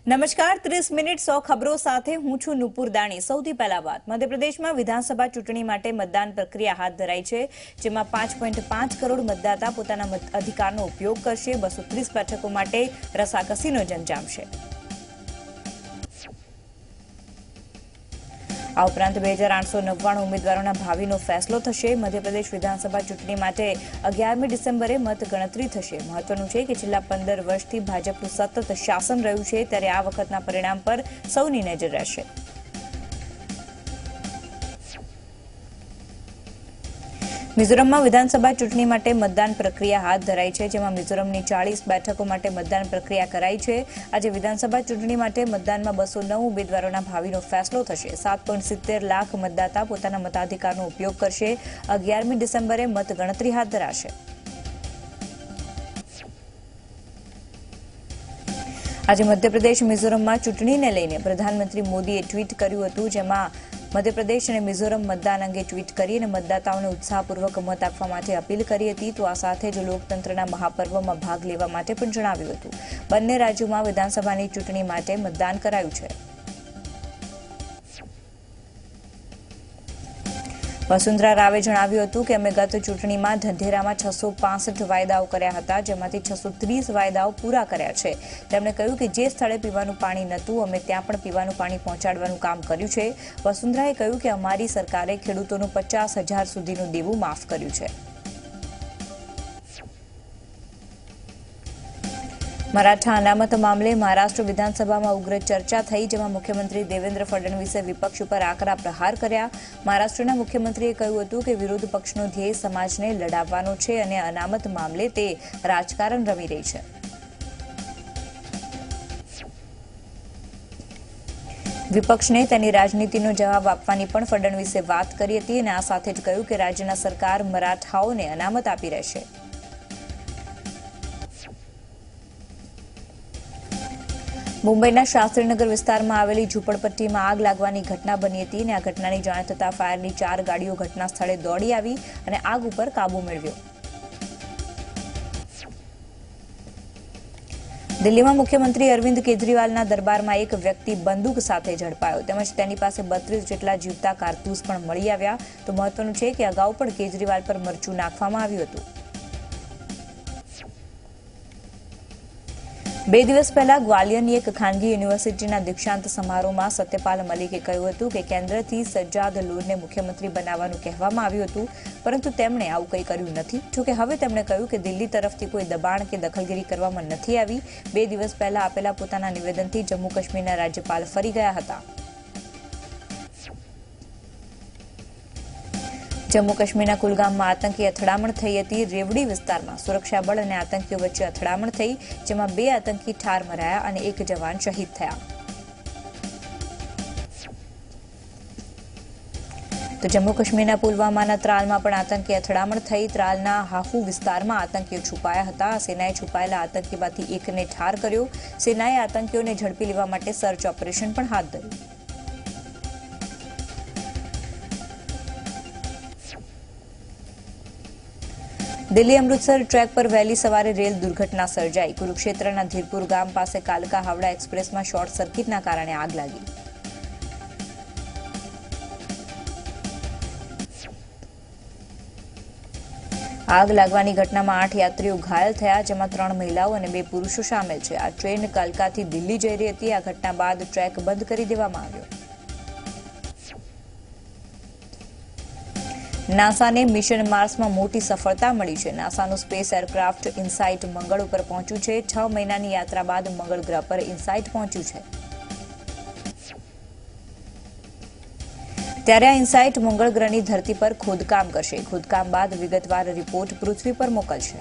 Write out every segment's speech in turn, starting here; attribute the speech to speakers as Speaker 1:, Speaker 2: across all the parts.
Speaker 1: નમસ્કાર 30 મિનિટ 100 ખબરો સાથે હું છું નુપુર દાણી। સૌથી પહેલા વાત મધ્યપ્રદેશમાં વિધાનસભા ચૂંટણી માટે મતદાન પ્રક્રિયા હાથ ધરાઈ છે, જેમાં 5.5 કરોડ મતદાતા પોતાના મત અધિકારનો ઉપયોગ કરશે। 230 બેઠકો માટે રસાકસીનો જંગ જામશે। આ ઉપરાંત 2899 ઉમેદવારોના ભાવિનો ફેસલો થશે। મધ્યપ્રદેશ વિધાનસભા ચૂંટણી માટે 11મી ડિસેમ્બરે મતગણતરી થશે। મહત્વનું છે કે છેલ્લા 15 વર્ષથી ભાજપનું સતત શાસન રહ્યું છે, ત્યારે આ વખતના પરિણામ પર સૌની નજર રહેશે। મિઝોરમમાં વિધાનસભા ચૂંટણી માટે મતદાન પ્રક્રિયા હાથ ધરાઈ છે, જેમાં મિઝોરમની 40 બેઠકો માટે મતદાન પ્રક્રિયા કરાઈ છે। આજે વિધાનસભા ચૂંટણી માટે મતદાનમાં 209 ઉમેદવારોના ભાવિનો ફેસલો થશે। 7.70 લાખ મતદાતા પોતાના મતાધિકારનો ઉપયોગ કરશે। 11મી ડિસેમ્બરે મતગણતરી હાથ ધરાશે। આજે મધ્યપ્રદેશ મિઝોરમમાં ચૂંટણીને લઈને પ્રધાનમંત્રી મોદીએ ટ્વીટ કર્યું હતું, જેમાં મધ્યપ્રદેશ અને મિઝોરમ મતદાન અંગે ટ્વીટ કરી અને મતદાતાઓને ઉત્સાહપૂર્વક મત આપવા માટે અપીલ કરી હતી। તો આ સાથે જ લોકતંત્રના મહાપર્વમાં ભાગ લેવા માટે પણ જણાવ્યું હતું। બંને રાજ્યોમાં વિધાનસભાની ચૂંટણી માટે મતદાન કરાયું છે। વસુંધરા રાવે જણાવ્યું હતું કે અમે ગત ચૂંટણીમાં ઢંઢેરામાં 665 વાયદાઓ કર્યા હતા, જેમાંથી 630 વાયદાઓ પૂરા કર્યા છે। તેમણે કહ્યું કે જે સ્થળે પીવાનું પાણી નહોતું, અમે ત્યાં પણ પીવાનું પાણી પહોંચાડવાનું કામ કર્યું છે। વસુંધરાએ કહ્યું કે અમારી સરકારે ખેડૂતોનું 50,000 સુધીનું દેવું માફ કર્યું છે। મરાઠા અનામત મામલે મહારાષ્ટ્ર વિધાનસભામાં ઉગ્ર ચર્ચા થઈ, જેમાં મુખ્યમંત્રી દેવેન્દ્ર ફડણવીસે વિપક્ષ ઉપર આકરા પ્રહાર કર્યા। મહારાષ્ટ્રના મુખ્યમંત્રીએ કહ્યું હતું કે વિરોધ પક્ષનો ધ્યેય સમાજને લડાવવાનો છે અને અનામત મામલે તે રાજકારણ રમી રહી છે। વિપક્ષને તેની રાજનીતિનો જવાબ આપવાની પણ ફડણવીસે વાત કરી હતી અને આ સાથે જ કહ્યું કે રાજ્યના સરકાર મરાઠાઓને અનામત આપી રહેશે। મુંબઈના શાસ્ત્રીનગર વિસ્તારમાં આવેલી ઝૂંપડપટ્ટીમાં આગ લાગવાની ઘટના બની હતી અને આ ઘટનાની જાણ થતાં ફાયરની 4 ગાડીઓ ઘટના સ્થળે દોડી આવી અને આગ ઉપર કાબુ મેળવ્યો। દિલ્હીમાં મુખ્યમંત્રી અરવિંદ કેજરીવાલના દરબારમાં એક વ્યક્તિ બંદૂક સાથે ઝડપાયો, તેમજ તેની પાસે 32 જેટલા જીવતા કારતૂસ પણ મળી આવ્યા। તો મહત્વનું છે કે અગાઉ પણ કેજરીવાલ પર મરચું નાખવામાં આવ્યું હતું। 2 દિવસ પહેલા ગ્વાલિયરની એક ખાનગી યુનિવર્સિટીના દીક્ષાંત સમારોહમાં સત્યપાલ મલિકે કહ્યું હતું કે કેન્દ્રથી સજ્જાદ લોનને મુખ્યમંત્રી બનાવવાનું કહેવામાં આવ્યું હતું, પરંતુ તેમણે આવું કંઈ કર્યું નથી। જોકે હવે તેમણે કહ્યું કે દિલ્હી તરફથી કોઈ દબાણ કે દખલગીરી કરવામાં નથી આવી। 2 દિવસ પહેલા આપેલા પોતાના નિવેદનથી જમ્મુ કાશ્મીરના રાજ્યપાલ ફરી ગયા હતા। જમ્મુ કાશ્મીરના કુલગામમાં આતંકી અથડામણ થઈ હતી। રેવડી વિસ્તારમાં સુરક્ષા બળ અને આતંકીઓ વચ્ચે અથડામણ થઈ, જેમાં 2 આતંકી ઠાર મરાયા અને 1 જવાન શહીદ થયા। તો જમ્મુ કાશ્મીરના પુલવામાના ત્રાલમાં પણ આતંકી અથડામણ થઈ। ત્રાલના હાહુ વિસ્તારમાં આતંકીઓ છુપાયા હતા। સેનાએ છુપાયેલા આતંકીમાંથી એકને ઠાર કર્યો। સેનાએ આતંકીઓને ઝડપી લેવા માટે સર્ચ ઓપરેશન પણ હાથ ધર્યું। દિલ્હી અમૃતસર ટ્રેક પર વહેલી સવારે રેલ દુર્ઘટના સર્જાઈ। કુરુક્ષેત્રના ધીરપુર ગામ પાસે કાલકા હાવડા એક્સપ્રેસમાં શોર્ટ સર્કિટના કારણે આગ લાગી। આગ લાગવાની ઘટનામાં 8 યાત્રીઓ ઘાયલ થયા, જેમાં 3 મહિલાઓ અને 2 પુરુષો સામેલ છે। આ ટ્રેન કાલકાથી દિલ્હી જઈ રહી હતી। આ ઘટના બાદ ટ્રેક બંધ કરી દેવામાં આવ્યો। નાસાને મિશન માર્સમાં મોટી સફળતા મળી છે। નાસાનું સ્પેસ એરક્રાફ્ટ ઇનસાઇટ મંગળ ઉપર પહોંચ્યું છે। 6 મહિનાની યાત્રા બાદ મંગળ ગ્રહ પર ઇનસાઇટ પહોંચ્યું છે। ત્યારે આ ઇનસાઇટ મંગળ ગ્રહની ધરતી પર ખોદકામ કરશે। ખોદકામ બાદ વિગતવાર રિપોર્ટ પૃથ્વી પર મોકલશે।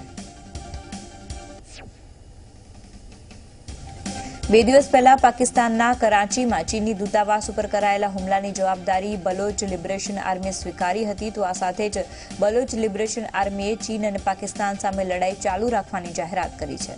Speaker 1: 2 દિવસ પહેલા પાકિસ્તાનના કરાચીમાં ચીની દૂતાવાસ ઉપર કરાયેલા હુમલાની જવાબદારી બલોચ લિબરેશન આર્મીએ સ્વીકારી હતી। તો આ સાથે જ બલોચ લિબરેશન આર્મીએ ચીન અને પાકિસ્તાન સામે લડાઈ ચાલુ રાખવાની જાહેરાત કરી છે।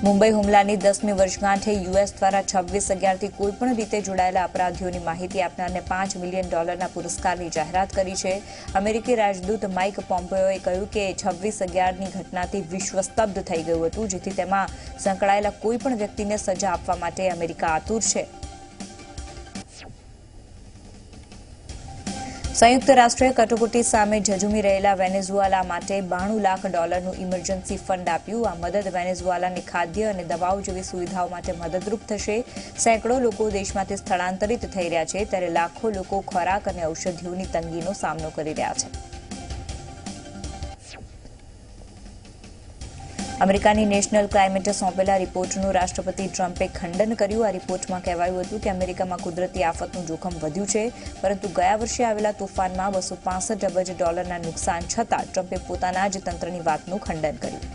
Speaker 1: મુંબઈ હુમલાની 10મી વર્ષગાંઠે યુએસ દ્વારા 26/11થી કોઈપણ રીતે જોડાયેલા અપરાધીઓની માહિતી આપનારને $5 મિલિયન પુરસ્કારની જાહેરાત કરી છે. અમેરિકી રાજદૂત માઇક પોમ્પેઓએ કહ્યું કે 26/11ની ઘટનાથી વિશ્વ સ્તબ્ધ થઈ ગયું હતું, જેથી તેમાં સંકળાયેલા કોઈપણ વ્યક્તિને સજા આપવા માટે અમેરિકા આતુર છે. સંયુક્ત રાષ્ટ્રે કટોકટી સામે ઝઝૂમી રહેલા વેનેઝુએલા માટે $92 લાખનું ઇમરજન્સી ફંડ આપ્યું. આ મદદ વેનેઝુએલાની ખાદ્ય અને દવાઓ જેવી સુવિધાઓ માટે મદદરૂપ થશે. સેંકડો લોકો દેશમાંથી સ્થળાંતરિત થઈ રહ્યા છે, ત્યારે લાખો લોકો ખોરાક અને ઔષધિઓની તંગીનો સામનો કરી રહ્યા છે. અમેરિકાની નેશનલ ક્લાઇમેટે સોંપેલા રિપોર્ટનું રાષ્ટ્રપતિ ટ્રમ્પે ખંડન કર્યું. આ રિપોર્ટમાં કહેવાયું હતું કે અમેરિકામાં કુદરતી આફતનું જોખમ વધ્યું છે, પરંતુ ગયા વર્ષે આવેલા તોફાનમાં $265 અબજ નુકસાન છતાં ટ્રમ્પે પોતાના જ તંત્રની વાતનું ખંડન કર્યું.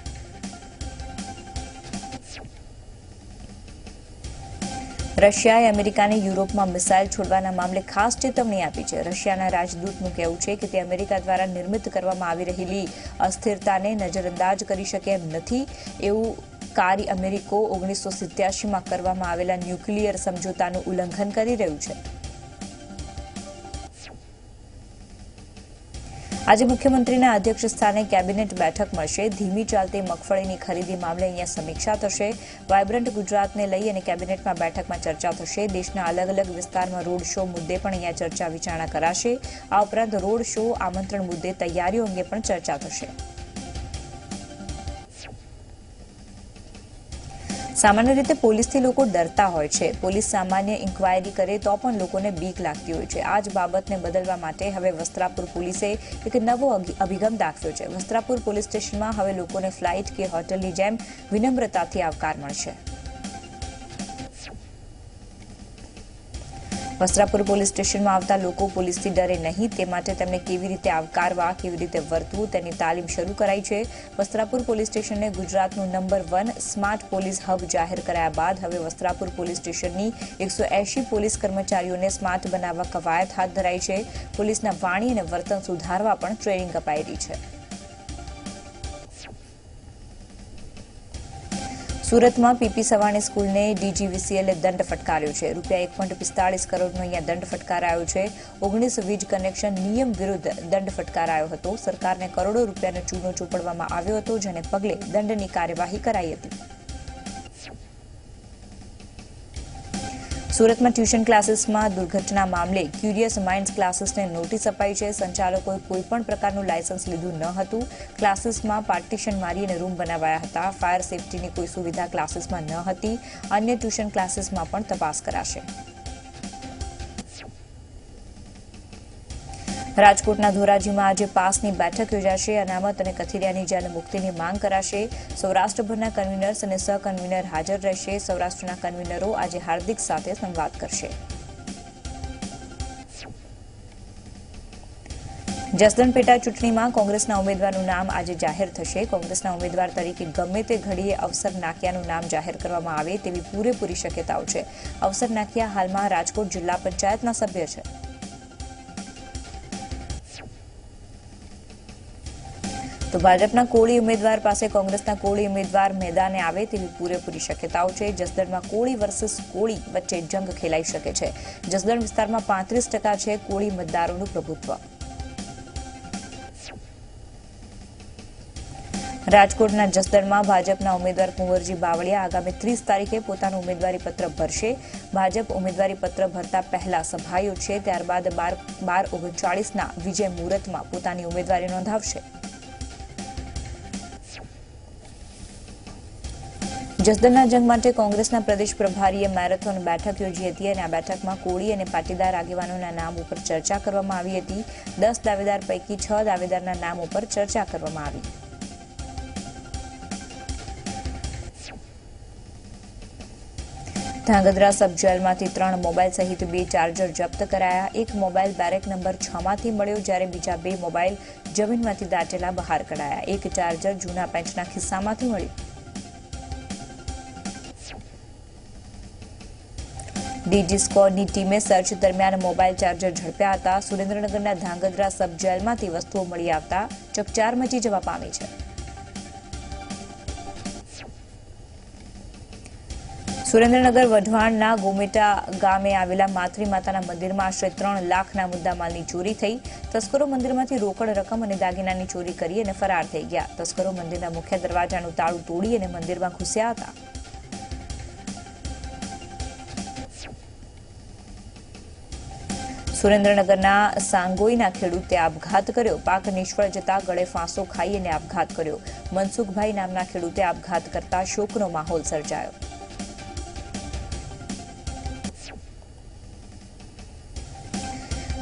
Speaker 1: રશિયાએ અમેરિકાને યુરોપમાં મિસાઇલ છોડવાના મામલે ખાસ ચેતવણી આપી છે. રશિયાના રાજદૂતનું કહેવું છે કે તે અમેરિકા દ્વારા નિર્મિત કરવામાં આવી રહેલી અસ્થિરતાને નજરઅંદાજ કરી શકે એમ નથી. એવું કાર્ય અમેરિકો 1987માં કરવામાં આવેલા ન્યુક્લિયર સમજૂતાનું ઉલ્લંઘન કરી રહ્યું છે. આજે મુખ્યમંત્રીના અધ્યક્ષ સ્થાને કેબિનેટ બેઠક મળશે. ધીમી ચાલતી મગફળીની ખરીદી મામલે અહીંયા સમીક્ષા થશે. વાયબ્રન્ટ ગુજરાતને લઈ અને કેબિનેટમાં બેઠકમાં ચર્ચા થશે. દેશના અલગ અલગ વિસ્તારમાં રોડ શો મુદ્દે પણ અહીંયા ચર્ચા વિચારણા કરાશે. આ ઉપરાંત રોડ શો આમંત્રણ મુદ્દે તૈયારીઓ અંગે પણ ચર્ચા થશે. સામાન્ય રીતે પોલીસથી લોકો ડરતા હોય છે. પોલીસ સામાન્ય ઇન્ક્વાયરી કરે તો પણ લોકોને બીક લાગતી હોય છે. આ જ બાબતને બદલવા માટે હવે વસ્ત્રાપુર પોલીસે એક નવો અભિગમ દાખવ્યો છે. વસ્ત્રાપુર પોલીસ સ્ટેશનમાં હવે લોકોને ફ્લાઇટ કે હોટલની જેમ વિનમ્રતાથી આવકાર મળશે. વસ્ત્રાપુર પોલીસ સ્ટેશનમાં આવતા લોકો પોલીસથી ડરે નહીં, તે માટે તેમને કેવી રીતે આવકારવા, કેવી રીતે વર્તવું તેની તાલીમ શરૂ કરાઈ છે. વસ્ત્રાપુર પોલીસ સ્ટેશનને ગુજરાતનું નંબર 1 સ્માર્ટ પોલીસ હબ જાહેર કરાયા બાદ હવે વસ્ત્રાપુર પોલીસ સ્ટેશનની 180 પોલીસ કર્મચારીઓને સ્માર્ટ બનાવવા કવાયત હાથ ધરાઈ છે. પોલીસના વાણી અને વર્તન સુધારવા પણ ટ્રેનિંગ અપાઈ રહી છે. સુરતમાં પીપી સવાણી સ્કૂલને ડીજીવીસીએલે દંડ ફટકાર્યો છે. ₹1.45 કરોડનો અહીંયા દંડ ફટકારાયો છે. 19 વીજ કનેક્શન નિયમ વિરુદ્ધ દંડ ફટકારાયો હતો. સરકારને કરોડો રૂપિયાનો ચૂનો ચોપડવામાં આવ્યો હતો, જેને પગલે દંડની કાર્યવાહી કરાઈ હતી. સુરતમાં ટ્યુશન ક્લાસીસમાં દુર્ઘટના મામલે ક્યુરિયસ માઇન્ડ્સ ક્લાસીસને નોટિસ અપાઈ છે. સંચાલકોએ કોઈપણ પ્રકારનું લાયસન્સ લીધું ન હતું. ક્લાસીસમાં પાર્ટીશન મારી અને રૂમ બનાવાયા હતા. ફાયર સેફટીની કોઈ સુવિધા ક્લાસીસમાં ન હતી. અન્ય ટ્યુશન ક્લાસીસમાં પણ તપાસ કરાશે. રાજકોટના ધોરાજીમાં આજે પાસની બેઠક યોજાશે. અનામત અને કથિરિયાની જેલ મુક્તિની માંગ કરાશે. સૌરાષ્ટ્રભરના કન્વીનર્સ અને સહકન્વીનર હાજર રહેશે. સૌરાષ્ટ્રના કન્વીનરો આજે હાર્દિક સાથે સંવાદ કરશે. જસદણ પેટા ચૂંટણીમાં કોંગ્રેસના ઉમેદવારનું નામ આજે જાહેર થશે. કોંગ્રેસના ઉમેદવાર તરીકે ગમે તે ઘડીએ અવસર નાકિયાનું નામ જાહેર કરવામાં આવે તેવી પૂરેપૂરી શક્યતાઓ છે. અવસર નાકિયા હાલમાં રાજકોટ જિલ્લા પંચાયતના સભ્ય છે. તો ભાજપના કોળી ઉમેદવાર પાસે કોંગ્રેસના કોળી ઉમેદવાર મેદાને આવે તેવી પૂરેપૂરી શક્યતાઓ છે. જસદણમાં કોળી વર્સિસ કોળી વચ્ચે જંગ ખેલાઈ શકે છે. જસદણ વિસ્તારમાં 35% છે કોળી મતદારોનું પ્રભુત્વ. રાજકોટના જસદણમાં ભાજપના ઉમેદવાર કુંવરજી બાવળિયા આગામી 30 તારીખે પોતાનું ઉમેદવારી પત્ર ભરશે. ભાજપ ઉમેદવારી પત્ર ભરતા પહેલા સભા યોજશે, ત્યારબાદ 12/39ના વિજય મુહૂર્તમાં પોતાની ઉમેદવારી નોંધાવશે. જસદણના જંગ માટે કોંગ્રેસના પ્રદેશ પ્રભારીએ મેરેથોન બેઠક યોજી હતી અને આ બેઠકમાં કોળી અને પાટીદાર આગેવાનોના નામ ઉપર ચર્ચા કરવામાં આવી હતી. 10 દાવેદાર પૈકી 6 દાવેદારના નામ ઉપર ચર્ચા કરવામાં આવી. ધાંગધ્રા સબ જેલમાંથી 3 મોબાઈલ સહિત 2 ચાર્જર જપ્ત કરાયા. એક મોબાઈલ બેરેક નંબર 6માંથી મળ્યો, જ્યારે બીજા 2 મોબાઈલ જમીનમાંથી દાટેલા બહાર કઢાયા. એક ચાર્જર જૂના પેન્ચના ખિસ્સામાંથી મળ્યું. ડીજી સ્ક્વોડની ટીમે સર્ચ દરમિયાન મોબાઈલ ચાર્જર ઝડપ્યા હતા. સુરેન્દ્રનગરના ધાંગધ્રા સબ જેલમાંથી વસ્તુઓ મળી આવતા ચકચાર મચી જવા પામી છે. સુરેન્દ્રનગર વઢવાણના ગોમેટા ગામે આવેલા માતરી માતાના મંદિરમાં આશરે 3 લાખના મુદ્દામાલની ચોરી થઈ. તસ્કરો મંદિરમાંથી રોકડ રકમ અને દાગીનાની ચોરી કરી અને ફરાર થઈ ગયા. તસ્કરો મંદિરના મુખ્ય દરવાજાનું તાળું તોડી અને મંદિરમાં ઘૂસ્યા હતા. સુરેન્દ્રનગરના સાંગોઈના ખેડૂતે આપઘાત કર્યો. પાક નિષ્ફળ જતા ગળે ફાંસો ખાઈ અને આપઘાત કર્યો. મનસુખભાઈ નામના ખેડૂતે આપઘાત કરતા શોકનો માહોલ સર્જાયો.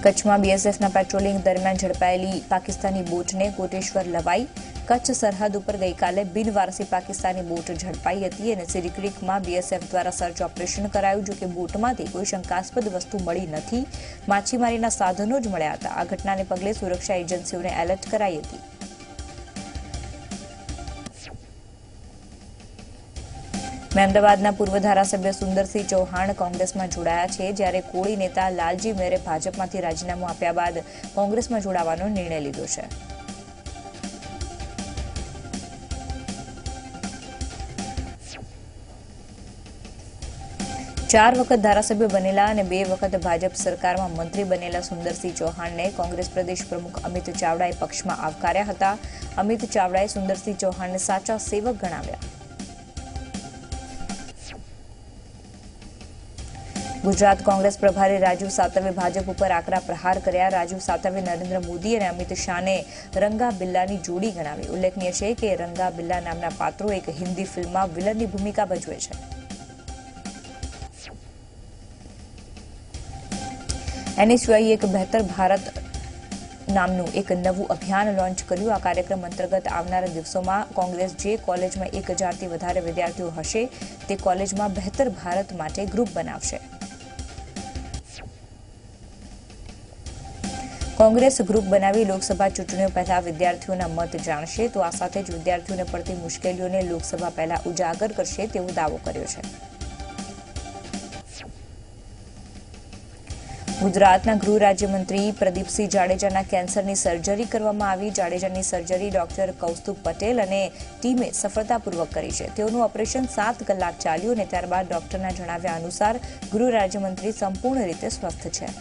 Speaker 1: કચ્છમાં બીએસએફના પેટ્રોલિંગ દરમિયાન ઝડપાયેલી પાકિસ્તાની બોટને કોટેશ્વર લવાઈ. કચ્છ સરહદ ઉપર ગઈકાલે બિનવારસી પાકિસ્તાની બોટ ઝડપાઈ હતી અને સિરી ક્રીકમાં બીએસએફ દ્વારા સર્ચ ઓપરેશન કરાયું. જોકે બોટમાંથી કોઈ શંકાસ્પદ વસ્તુ મળી નથી. માછીમારીના સાધનો જ મળ્યા હતા. આ ઘટનાને પગલે સુરક્ષા એજન્સીઓને એલર્ટ કરાઈ હતી. અમદાવાદના પૂર્વ ધારાસભ્ય સુંદરસિંહ ચૌહાણ કોંગ્રેસમાં જોડાયા છે, જ્યારે કોળી નેતા લાલજી મેરે ભાજપમાંથી રાજીનામું આપ્યા બાદ કોંગ્રેસમાં જોડાવાનો નિર્ણય લીધો છે. ચાર વખત ધારાસભ્ય બનેલા અને 2 વખત ભાજપ સરકારમાં મંત્રી બનેલા સુંદરસિંહ ચૌહાણને કોંગ્રેસ પ્રદેશ પ્રમુખ અમિત ચાવડાએ પક્ષમાં આવકાર્યા હતા. અમિત ચાવડાએ સુંદરસિંહ ચૌહાણને સાચા સેવક ગણાવ્યા. ગુજરાત કોંગ્રેસ પ્રભારી રાજુ સાતવે ભાજપ ઉપર આકરા પ્રહાર કર્યા. રાજુ સાતવે નરેન્દ્ર મોદી અને અમિત શાહને રંગા બિલ્લાની જોડી ગણાવી. ઉલ્લેખનીય છે કે રંગા બિલ્લા નામના પાત્રો એક હિન્દી ફિલ્મમાં વિલનની ભૂમિકા ભજવે છે. એનએસયુઆઈએ એક બહેતર ભારત નામનું એક નવું અભિયાન લોન્ચ કર્યું. આ કાર્યક્રમ અંતર્ગત આવનારા દિવસોમાં કોંગ્રેસ જે કોલેજમાં 1000થી વધારે વિદ્યાર્થીઓ હશે તે કોલેજમાં બહેતર ભારત માટે ગ્રુપ બનાવશે. કોંગ્રેસ ગ્રુપ બનાવી લોકસભા ચૂંટણીઓ પહેલા વિદ્યાર્થીઓના મત જાણશે, તો આ સાથે જ વિદ્યાર્થીઓને પડતી મુશ્કેલીઓને લોકસભા પહેલા ઉજાગર કરશે તેવો દાવો કર્યો છે. ગુજરાતના ગૃહ રાજ્યમંત્રી પ્રદીપસિંહ જાડેજાના કેન્સરની સર્જરી કરવામાં આવી. જાડેજાની સર્જરી ડોક્ટર કૌસ્તુભ પટેલ અને ટીમે સફળતાપૂર્વક કરી છે. તેઓનું ઓપરેશન 7 કલાક ચાલ્યું અને ત્યારબાદ ડોક્ટરના જણાવ્યા અનુસાર ગૃહ રાજ્યમંત્રી સંપૂર્ણ રીતે સ્વસ્થ છે.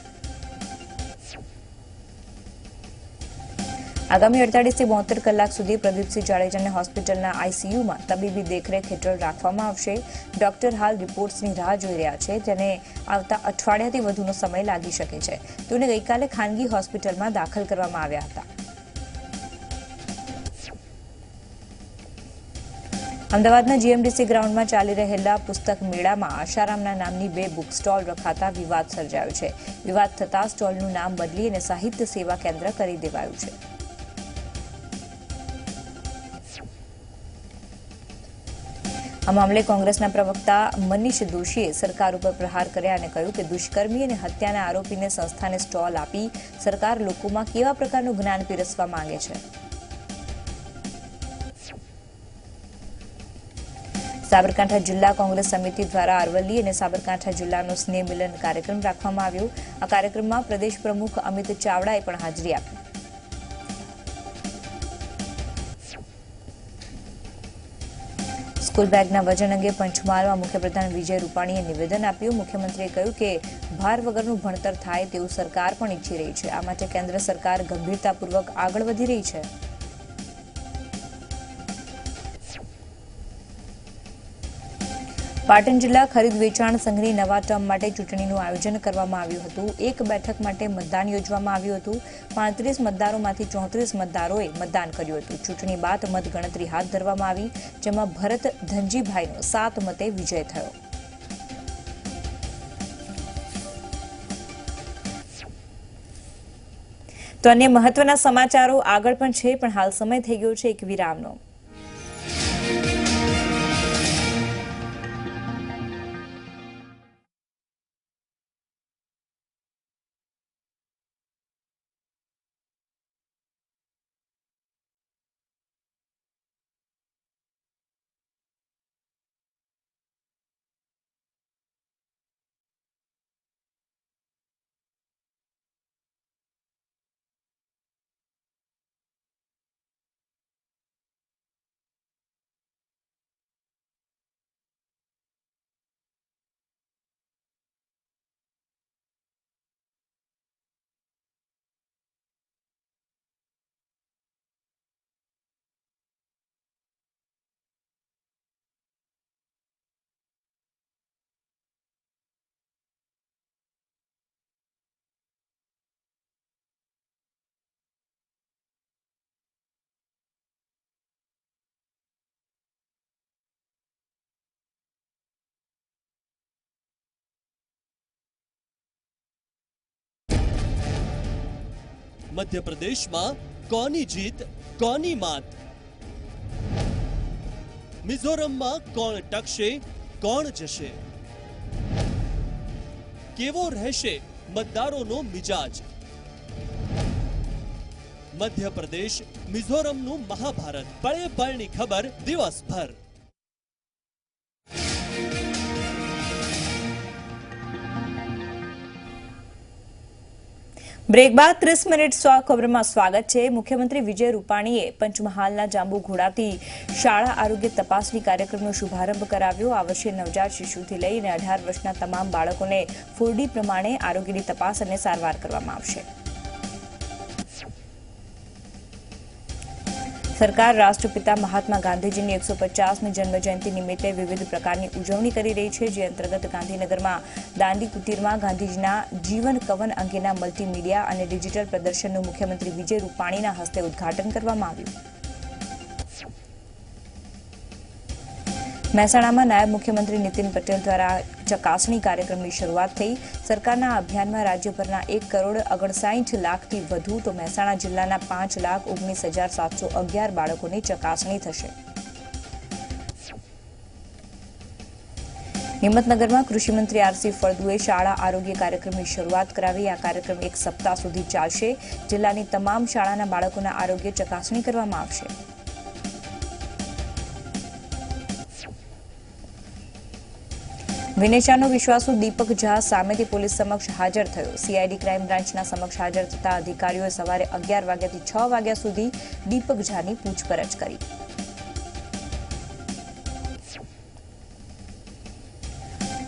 Speaker 1: આગામી 48 થી 72 કલાક સુધી પ્રદીપસિંહ જાડેજાને હોસ્પિટલના આઈસીયુમાં તબીબી દેખરેખ હેઠળ રાખવામાં આવશે. ડોક્ટર હાલ રિપોર્ટ્સની રાહ જોઈ રહ્યા છે, જેને આવતા અઠવાડિયાથી વધુનો સમય લાગી શકે છે. તેઓને ગઈકાલે ખાનગી હોસ્પિટલમાં દાખલ કરવામાં આવ્યા હતા. અમદાવાદના જીએમડીસી ગ્રાઉન્ડમાં ચાલી રહેલા પુસ્તક મેળામાં આશારામના નામની 2 બુક સ્ટોલ રખાતા વિવાદ સર્જાયો છે. વિવાદ થતાં સ્ટોલનું નામ બદલી અને સાહિત્ય સેવા કેન્દ્ર કરી દેવાયું છે. આ મામલે કોંગ્રેસના પ્રવક્તા મનીષ દોશીએ સરકાર ઉપર પ્રહાર કર્યા અને કહ્યું કે દુષ્કર્મી અને હત્યાના આરોપીને સંસ્થાને સ્ટોલ આપી સરકાર લોકોમાં કેવા પ્રકારનું જ્ઞાન પીરસવા માંગે છે. સાબરકાંઠા જિલ્લા કોંગ્રેસ સમિતિ દ્વારા અરવલ્લી અને સાબરકાંઠા જિલ્લાનો સ્નેહ મિલન કાર્યક્રમ રાખવામાં આવ્યો. આ કાર્યક્રમમાં પ્રદેશ પ્રમુખ અમિત ચાવડાએ પણ હાજરી આપી. સ્કૂલ બેગના વજન અંગે પંચમહાલમાં મુખ્યપ્રધાન વિજય રૂપાણીએ નિવેદન આપ્યું. મુખ્યમંત્રીએ કહ્યું કે ભાર વગરનું ભણતર થાય તેવું સરકાર પણ ઈચ્છી રહી છે. આ માટે કેન્દ્ર સરકાર ગંભીરતાપૂર્વક આગળ વધી રહી છે. પાટણ જિલ્લા ખરીદ વેચાણ સંઘની નવા ટર્મ માટે ચૂંટણીનું આયોજન કરવામાં આવ્યું હતું. 1 બેઠક માટે મતદાન યોજવામાં આવ્યું હતું. 35 મતદારોમાંથી 34 મતદારોએ મતદાન કર્યું હતું. ચૂંટણી બાદ મતગણતરી હાથ ધરવામાં આવી, જેમાં ભરત ધનજીભાઈનો 7 મતે વિજય થયો. તો અન્ય મહત્વના સમાચારો આગળ પણ છે, પણ હાલ સમય થઈ ગયો છે એક વિરામનો.
Speaker 2: મધ્યપ્રદેશમાં કોની જીત કોની માત? મિઝોરમમાં કોણ ટકશે કોણ જશે? કેવો રહેશે મતદારોનો મિજાજ? મધ્યપ્રદેશ મિઝોરમનું મહાભારત, પળે પળની ખબર દિવસભર.
Speaker 1: બ્રેક બાદ 30 મિનિટ ખબરમાં સ્વાગત છે. મુખ્યમંત્રી વિજય રૂપાણીએ પંચમહાલના જાંબુઘોડાથી શાળા આરોગ્ય તપાસણી કાર્યક્રમનો શુભારંભ કરાવ્યો. આ વર્ષે નવજાત શિશુથી લઈને 18 વર્ષના તમામ બાળકોને 4D પ્રમાણે આરોગ્યની તપાસ અને સારવાર કરવામાં આવશે. સરકાર રાષ્ટ્રપિતા મહાત્મા ગાંધીજીની 150મી જન્મજયંતિ નિમિત્તે વિવિધ પ્રકારની ઉજવણી કરી રહી છે. જે અંતર્ગત ગાંધીનગરમાં દાંડી કુટીરમાં ગાંધીજીના જીવન કવન અંગેના મલ્ટીમીડિયા અને ડિજિટલ પ્રદર્શનનું મુખ્યમંત્રી વિજય રૂપાણીના હસ્તે ઉદ્ઘાટન કરવામાં આવ્યું. મહેસાણામાં નાયબ મુખ્યમંત્રી નીતિન પટેલ દ્વારા ચકાસણી કાર્યક્રમની શરૂઆત થઈ. સરકારના અભિયાનમાં રાજ્યભરના 1,59,00,000થી વધુ તો મહેસાણા જિલ્લાના 5,19,711 બાળકોની ચકાસણી થશે. હિંમતનગરમાં કૃષિમંત્રી આરસી ફળદુએ શાળા આરોગ્ય કાર્યક્રમની શરૂઆત કરાવી. આ કાર્યક્રમ 1 સપ્તાહ સુધી ચાલશે. જિલ્લાની તમામ શાળાના બાળકોના આરોગ્ય ચકાસણી કરવામાં આવશે. વિનેશાનો વિશ્વાસુ દીપક ઝા સામેથી પોલીસ સમક્ષ હાજર થયો. સીઆઈડી ક્રાઇમ બ્રાન્ચના સમક્ષ હાજર થતા અધિકારીઓએ સવારે 11 વાગ્યાથી 6 વાગ્યા સુધી દીપક ઝાની પૂછપરછ કરી.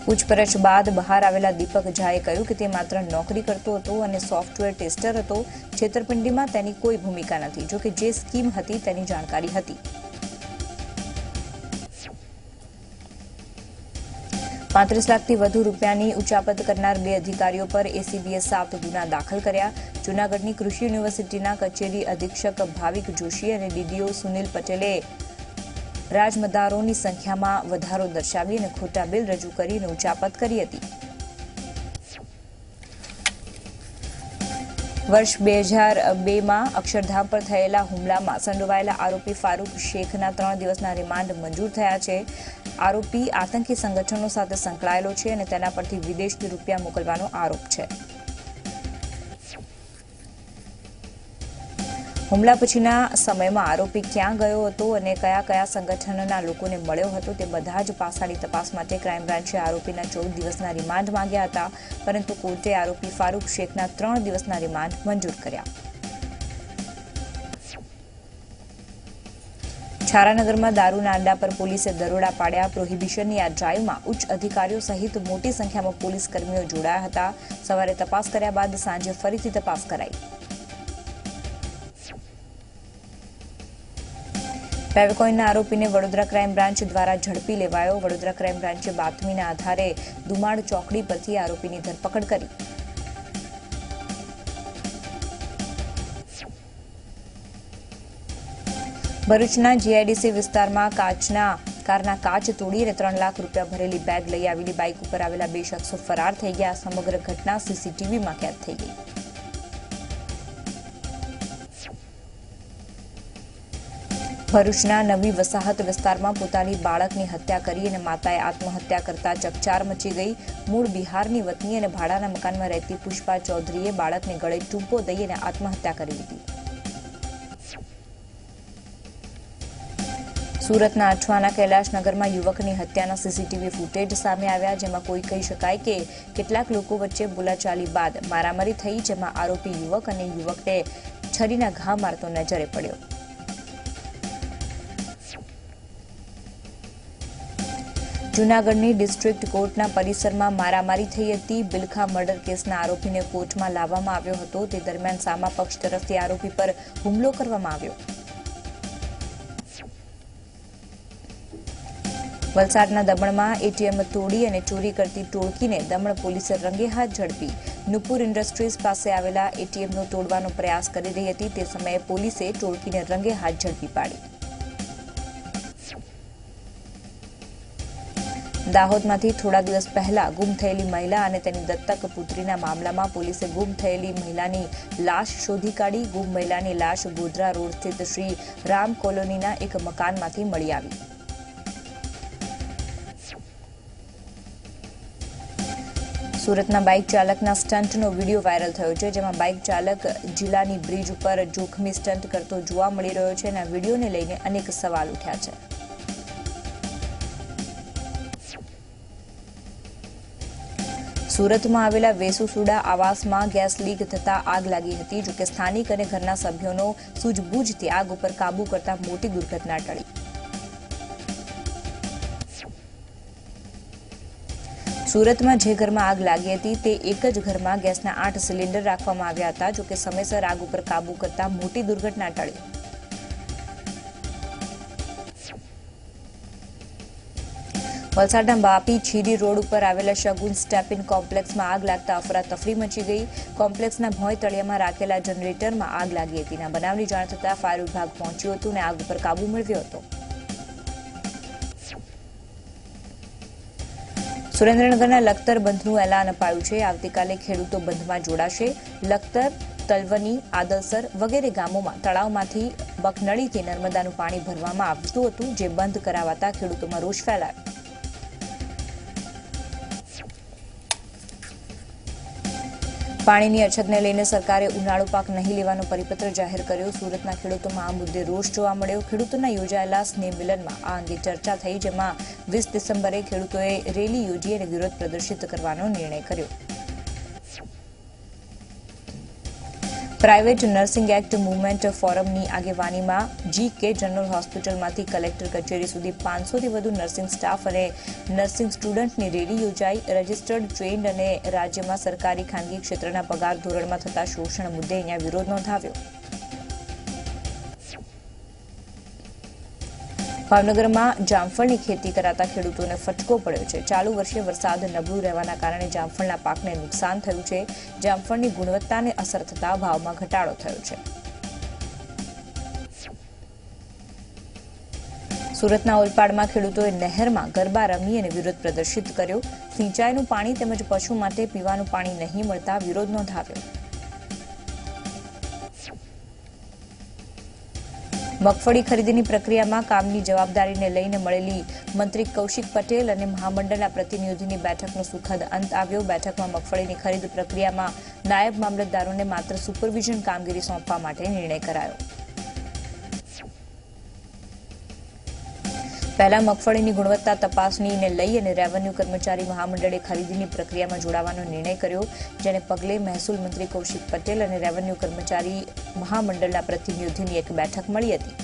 Speaker 1: પૂછપરછ બાદ બહાર આવેલા દીપક ઝાએ કહ્યું કે તે માત્ર નોકરી કરતો હતો અને સોફ્ટવેર ટેસ્ટર હતો. છેતરપિંડીમાં તેની કોઈ ભૂમિકા નથી. જોકે જે સ્કીમ હતી તેની જાણકારી હતી. 35 લાખથી વધુ રૂપિયાની ઉચાપત કરનાર 2 અધિકારીઓ પર એસીબીએ 7 ગુના દાખલ કર્યા. જૂનાગઢની કૃષિ યુનિવર્સિટીના કચેરી અધિક્ષક ભાવિક જોશી અને ડીડીઓ સુનિલ પટેલે રાજમદારોની સંખ્યામાં વધારો દર્શાવી અને ખોટા બિલ રજૂ કરીને ઉચાપત કરી હતી. વર્ષ 2002માં અક્ષરધામ પર થયેલા હુમલામાં સંડોવાયેલા આરોપી ફારૂક શેખના 3 દિવસના રિમાન્ડ મંજૂર થયા છે. આરોપી આતંકી સંગઠનો સાથે સંકળાયેલો છે અને તેના પરથી વિદેશથી રૂપિયા મોકલવાનો આરોપ છે. હુમલા પછીના સમયમાં આરોપી ક્યાં ગયો હતો અને કયા કયા સંગઠનના લોકોને મળ્યો હતો તે બધા જ પાસાની તપાસ માટે ક્રાઇમ બ્રાન્ચે આરોપીના 14 દિવસના રિમાન્ડ માંગ્યા હતા, પરંતુ કોર્ટે આરોપી ફારૂક શેખના 3 દિવસના રિમાન્ડ મંજૂર કર્યા. છારાનગરમાં દારૂના અડ્ડા પર પોલીસે દરોડા પાડ્યા. પ્રોહિબિશનની આ ડ્રાઈવમાં ઉચ્ચ અધિકારીઓ સહિત મોટી સંખ્યામાં પોલીસ કર્મીઓ જોડાયા હતા. સવારે તપાસ કર્યા બાદ સાંજે ફરીથી તપાસ કરાઈ. ફેવિકોઇનના આરોપીને વડોદરા ક્રાઇમ બ્રાન્ચ દ્વારા ઝડપી લેવાયો. વડોદરા ક્રાઇમ બ્રાન્ચે બાતમીના આધારે દુમાડ ચોકડી પરથી આરોપીની ધરપકડ કરી. ભરૂચના જીઆઈડીસી વિસ્તારમાં કારના કાચ તોડી અને 3 લાખ રૂપિયા ભરેલી બેગ લઈ આવેલી બાઇક ઉપર આવેલા 2 શખ્સો ફરાર થઈ ગયા. સમગ્ર ઘટના સીસીટીવીમાં કેદ થઈ ગઈ. ભરૂચના નવી વસાહત વિસ્તારમાં પોતાની બાળકની હત્યા કરી અને માતાએ આત્મહત્યા કરતા ચકચાર મચી ગઈ. મૂળ બિહારની વતની અને ભાડાના મકાનમાં રહેતી પુષ્પા ચૌધરીએ બાળકને ગળે ટૂંપો દઈ અને આત્મહત્યા કરી લીધી. સુરતના અઠવાના કૈલાશનગરમાં યુવકની હત્યાના સીસીટીવી ફૂટેજ સામે આવ્યા, જેમાં કોઈ કહી શકાય કે કેટલાક લોકો વચ્ચે બોલાચાલી બાદ મારામારી થઈ, જેમાં આરોપી યુવક અને યુવકને છરીના ઘા મારતો નજરે પડ્યો. જૂનાગઢની ડિસ્ટ્રિક્ટ કોર્ટના પરિસરમાં મારામારી થઈ હતી. બિલખા મર્ડર કેસના આરોપીને કોર્ટમાં લાવવામાં આવ્યો હતો. તે દરમિયાન સામા પક્ષ તરફથી આરોપી પર હુમલો કરવામાં આવ્યો. વલસાડના દમણમાં એટીએમ તોડી અને ચોરી કરતી ટોળકીને દમણ પોલીસે રંગે હાથ ઝડપી. નુપુર ઇન્ડસ્ટ્રીઝ પાસે આવેલા એટીએમનો તોડવાનો પ્રયાસ કરી રહી હતી. તે સમયે પોલીસે ટોળકીને રંગે હાથ ઝડપી પાડી. દાહોદમાંથી થોડા દિવસ પહેલા ગુમ થયેલી મહિલા અને તેની દત્તક પુત્રીના મામલામાં પોલીસે ગુમ થયેલી મહિલાની લાશ શોધી કાઢી. ગુમ મહિલાની લાશ ગોધરા રોડ સ્થિત શ્રી રામ કોલોનીના એક મકાનમાંથી મળી આવી. સુરતના બાઇક ચાલકના સ્ટન્ટનો વિડીયો વાયરલ થયો છે, જેમાં બાઇક ચાલક જિલ્લાની બ્રિજ ઉપર જોખમી સ્ટન્ટ કરતો જોવા મળી રહ્યો છે અને આ વિડીયોને લઈને અનેક સવાલ ઉઠ્યા છે. સુરતમાં આવેલા વેસુસુડા આવાસમાં ગેસ લીક થતા આગ લાગી હતી. જોકે સ્થાનિક અને ઘરના સભ્યોનો સૂઝબૂઝથી આગ ઉપર કાબૂ કરતા મોટી દુર્ઘટના ટળી. સુરતમાં જે ઘરમાં આગ લાગી હતી તે એક જ ઘરમાં ગેસના 8 સિલિન્ડર રાખવામાં આવ્યા હતા. જોકે સમયસર આગ ઉપર કાબૂ કરતા મોટી દુર્ઘટના ટળી. વલસાડના બાપી છીરી રોડ ઉપર આવેલા શગુન સ્ટેપિન કોમ્પ્લેક્સમાં આગ લાગતા અફરાતફરી મચી ગઈ. કોમ્પ્લેક્સના ભોંય તળિયામાં રાખેલા જનરેટરમાં આગ લાગી હતી. બનાવની જાણ થતાં ફાયર વિભાગ પહોંચ્યું હતું અને આગ ઉપર કાબૂ મેળવ્યો હતો. સુરેન્દ્રનગરના લખતર બંધનું એલાન અપાયું છે. આવતીકાલે ખેડૂતો બંધમાં જોડાશે. લખતર, તલવની, આદલસર વગેરે ગામોમાં તળાવમાંથી બકનળીથી નર્મદાનું પાણી ભરવામાં આવતું હતું, જે બંધ કરાવાતા ખેડૂતોમાં રોષ ફેલાયો. પાણીની અછતને લઈને સરકારે ઉનાળુ પાક નહીં લેવાનો પરિપત્ર જાહેર કર્યો. સુરતના ખેડૂતોમાં આ મુદ્દે રોષ જોવા મળ્યો. ખેડૂતોના યોજાયેલા સ્નેહ મિલનમાં આ અંગે ચર્ચા થઈ, જેમાં 20 ડિસેમ્બરે ખેડૂતોએ રેલી યોજી અને વિરોધ પ્રદર્શિત કરવાનો નિર્ણય કર્યો. પ્રાઇવેટ નર્સિંગ એક્ટ મૂવમેન્ટ ફોરમની આગેવાનીમાં GK જનરલ હોસ્પિટલમાંથી કલેક્ટર કચેરી સુધી 500થી વધુ નર્સિંગ સ્ટાફ અને નર્સિંગ સ્ટુડન્ટની રેલી યોજાઈ. રજિસ્ટર્ડ, ટ્રેન્ડ અને રાજ્યમાં સરકારી ખાનગી ક્ષેત્રના પગાર ધોરણમાં થતા શોષણ મુદ્દે અહીંયા વિરોધ નોંધાવ્યો. ભાવનગરમાં જામફળની ખેતી કરાતા ખેડૂતોને ફટકો પડ્યો છે. ચાલુ વર્ષે વરસાદ નબળું રહેવાના કારણે જામફળના પાકને નુકસાન થયું છે. જામફળની ગુણવત્તાને અસર થતા ભાવમાં ઘટાડો થયો છે. સુરતના ઓલપાડમાં ખેડૂતોએ નહેરમાં ગરબા રમી અને વિરોધ પ્રદર્શિત કર્યો. સિંચાઈનું પાણી તેમજ પશુ માટે પીવાનું પાણી નહીં મળતા વિરોધ નોંધાવ્યો. મગફળી ખરીદીની પ્રક્રિયામાં કામની જવાબદારીને લઈને મળેલી મંત્રી કૌશિક પટેલ અને મહામંડળના પ્રતિનિધિની બેઠકનો સુખદ અંત આવ્યો. બેઠકમાં મગફળીની ખરીદ પ્રક્રિયામાં નાયબ મામલતદારોને માત્ર સુપરવિઝન કામગીરી સોંપવા માટે નિર્ણય કરાયો. પહેલા મગફળીની ગુણવત્તા તપાસણીને લઈ અને રેવન્યુ કર્મચારી મહામંડળે ખરીદીની પ્રક્રિયામાં જોડાવાનો નિર્ણય કર્યો, જેને પગલે મહેસૂલ મંત્રી કૌશિક પટેલ અને રેવન્યુ કર્મચારી મહામંડળના પ્રતિનિધિની એક બેઠક મળી હતી.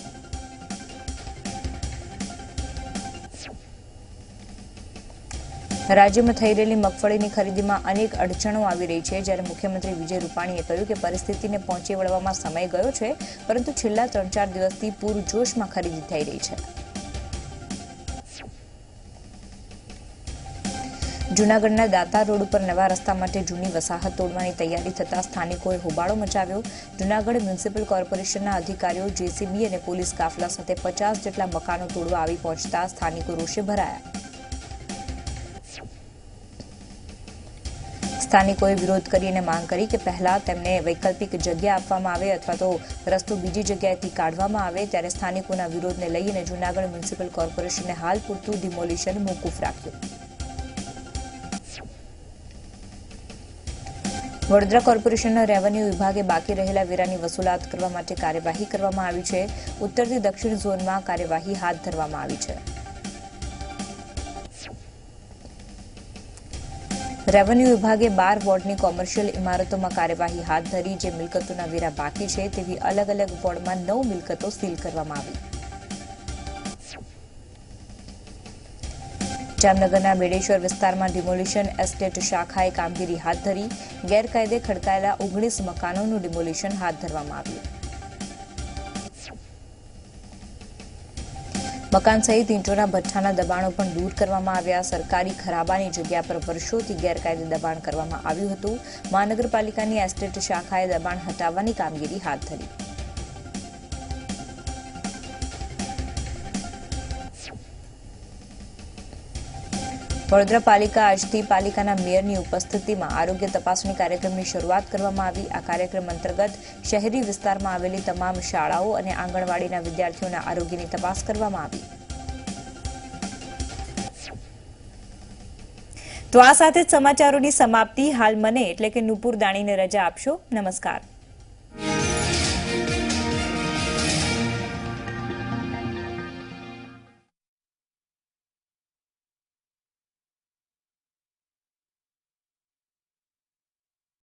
Speaker 1: રાજ્યમાં થઈ રહેલી મગફળીની ખરીદીમાં અનેક અડચણો આવી રહી છે. જ્યારે મુખ્યમંત્રી વિજય રૂપાણીએ કહ્યું કે પરિસ્થિતિને પહોંચી વળવામાં સમય ગયો છે, પરંતુ છેલ્લા 3-4 દિવસથી પૂરજોશમાં ખરીદી થઈ રહી છે. જૂનાગઢના દાતા રોડ ઉપર નવા રસ્તા માટે જૂની વસાહત તોડવાની તૈયારી થતા સ્થાનિકોએ હોબાળો મચાવ્યો. જૂનાગઢ મ્યુનિસિપલ કોર્પોરેશનના અધિકારીઓ, JCB અને પોલીસ કાફલા સાથે 50 જેટલા મકાનો તોડવા આવી પહોંચતા સ્થાનિકો રોષે ભરાયા. સ્થાનિકોએ વિરોધ કરીને માંગ કરી કે પહેલા તેમને વૈકલ્પિક જગ્યા આપવામાં આવે અથવા તો રસ્તો બીજી જગ્યાએથી કાઢવામાં આવે. ત્યારે સ્થાનિકોના વિરોધને લઈને જૂનાગઢ મ્યુનિસિપલ કોર્પોરેશને હાલ પૂરતું ડિમોલિશન મોકૂફ રાખ્યું. વડોદરા કોર્પોરેશનના રેવન્યુ વિભાગે બાકી રહેલા વેરાની વસૂલાત કરવા માટે કાર્યવાહી કરવામાં આવી છે. ઉત્તરથી દક્ષિણ ઝોનમાં કાર્યવાહી હાથ ધરવામાં આવી છે. રેવન્યુ વિભાગે 12 વોર્ડની કોમર્શિયલ ઇમારતોમાં કાર્યવાહી હાથ ધરી. જે મિલકતોના વેરા બાકી છે તેવી અલગ અલગ વોર્ડમાં 9 મિલકતો સીલ કરવામાં આવી. જામનગરના બેડેશ્વર વિસ્તારમાં ડિમોલિશન એસ્ટેટ શાખાએ કામગીરી હાથ ધરી. ગેરકાયદે ખડકાયેલા 19 મકાનોનું ડિમોલિશન હાથ ધરવામાં આવ્યું. મકાન સહિત ઈંટોના ભઠ્ઠાના દબાણો પણ દૂર કરવામાં આવ્યા. સરકારી ખરાબાની જગ્યા પર વર્ષોથી ગેરકાયદે દબાણ કરવામાં આવ્યું હતું. મહાનગરપાલિકાની એસ્ટેટ શાખાએ દબાણ હટાવવાની કામગીરી હાથ ધરી. વડોદરા પાલિકા આજથી પાલિકાના મેયરની ઉપસ્થિતિમાં આરોગ્ય તપાસણી કાર્યક્રમની શરૂઆત કરવામાં આવી. આ કાર્યક્રમ અંતર્ગત શહેરી વિસ્તારમાં આવેલી તમામ શાળાઓ અને આંગણવાડીના વિદ્યાર્થીઓના આરોગ્યની તપાસ કરવામાં આવી. તો આ સાથે જ સમાચારોની સમાપ્તિ. હાલ મને એટલે કે નુપુર દાણીને રજા આપશો. નમસ્કાર.